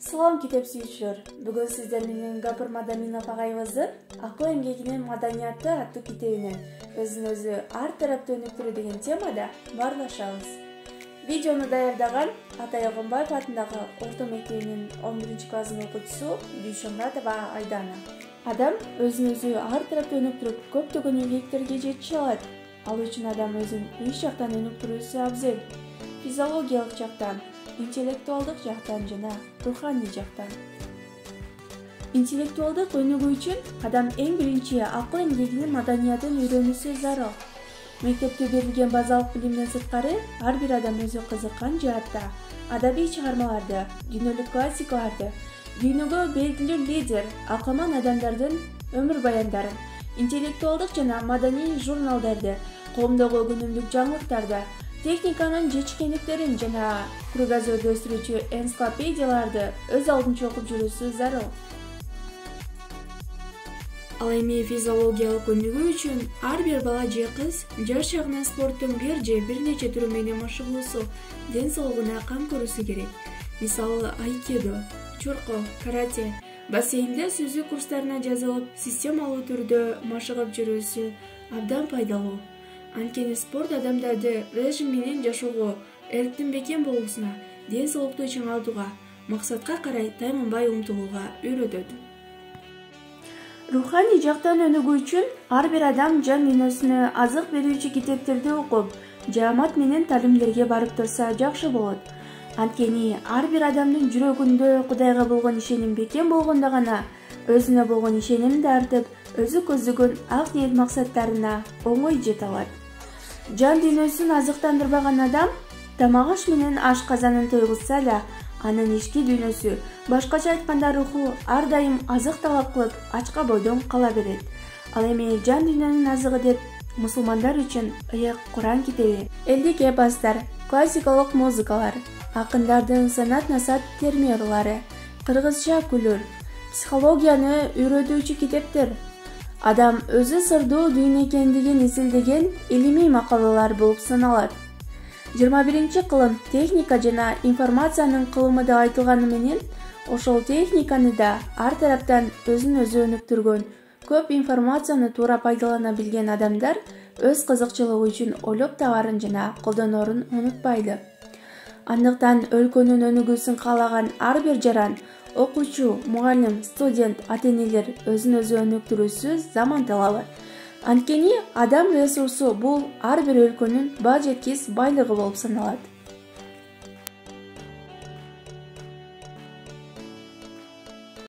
Салам китеп сүйүүчүлөр. Бүгүн сиздер менен Гапыр Мадаминов агайыбыздын акыл эмгегинин маданияты аттуу китебинен өзүн өзү ар тараптуу өнүктүрүү деген темада баарлашабыз. Видеону даярдаган Атай Огонбаев атындагы орто мектебинин 11-классынын окуучусу Дүйшөнбатова Айдана. Адам өзүн өзү ар тараптуу өнүктүрүп, көптөгөн ийгиликтерге жете алат. Ал үчүн адам өзүн 3 жактан өнүктүрүүсү абзел. Физиологиялык жактан, интеллектуалдык жактан жана руханий жактан. Интеллектуалдык өнүгүү үчүн адам эң биринчи акыл эмгегинин маданиятын үйрөнүүсү зарыл. Мектепте берилген базалык билимден сырткары ар бир адам өзү кызыккан жаатта адабий чыгармаларды, дүйнөлүк классикаларды, дүйнөгө белгилүү лидер, акылман адамдардын өмүр баяндарын, интеллектуалдык жана маданий журналдарды, коомдогу күнүмдүк жаңылыктарды, техниканын жетишкендиктерин жана кругозорду өстүрүүчү энциклопедияларды өз алдынча окуп жүрүүсү зарыл. Ал эми физиологиялык өнүгүү үчүн ар бир бала же кыз жаш шагынан спорттун бир же бир нече түрү менен машыгуусу, ден соолугуна кам көрүүсү керек. Мисалы, айкидо, чурко, карате, бассейнде сүзүү курстарына жазылып, системалуу түрдө машыгып жүрүүсү абдан пайдалуу. Анткени спорт адамдарды режим менен жашоого, эрктин бекем болуусуна, ден соолукту чыңалтууга, максатка карай тайманбай умтулууга үйрөтөт. Руханий жактан өнүгүү үчүн ар бир адам жан дүйнөсүнө азык берүүчү китептерди окуп, жаамат менен талимдерге барып турса жакшы болот. Анткени ар бир адамдын жүрөгүндө Кудайга болгон ишеним бекем болгондо гана өзүнө болгон ишеним да артып, өзү көздөгөн ак ниет максаттарына оңой жете алат. Жан дүйнөсүн азыктандырбаган адам тамак аш менен ашказанын тойгузса да, анын ички дүйнөсү, башкача айтканда руху ар дайым азык талап кылып, ачка бойдон кала берет. Ал эми жан дүйнөнүн азыгы деп мусулмандар үчүн ыйык Куран китеби, элдик эпостор, классикалык музыкалар, акындардын санат-насаат термиялары, кыргызча күлөр, психологияны үйрөтүүчү китептер, адам өзү сырдуу дүйнө экендигин изилдеген илимий макалалар болуп саналат. 21-кылым техника жана информациянын кылымы деп айтылганы менен, ошол техниканы да ар тараптан өзүн өзү өнүктүргөн, көп информацияны туура пайдалана билген адамдар өз кызыкчылыгы үчүн ойлоп табарын жана колдонорун унутпайды. Андыктан өлкөнүн өнүгүүсүн каалаган ар бир жаран, окуучу, мугалим, студент, ата-энелер өзүн өзү өнүктүрүүсү заман талабы. Анткени адам ресурсу бул ар бир өлкөнүн баа жеткис байлыгы болуп саналат.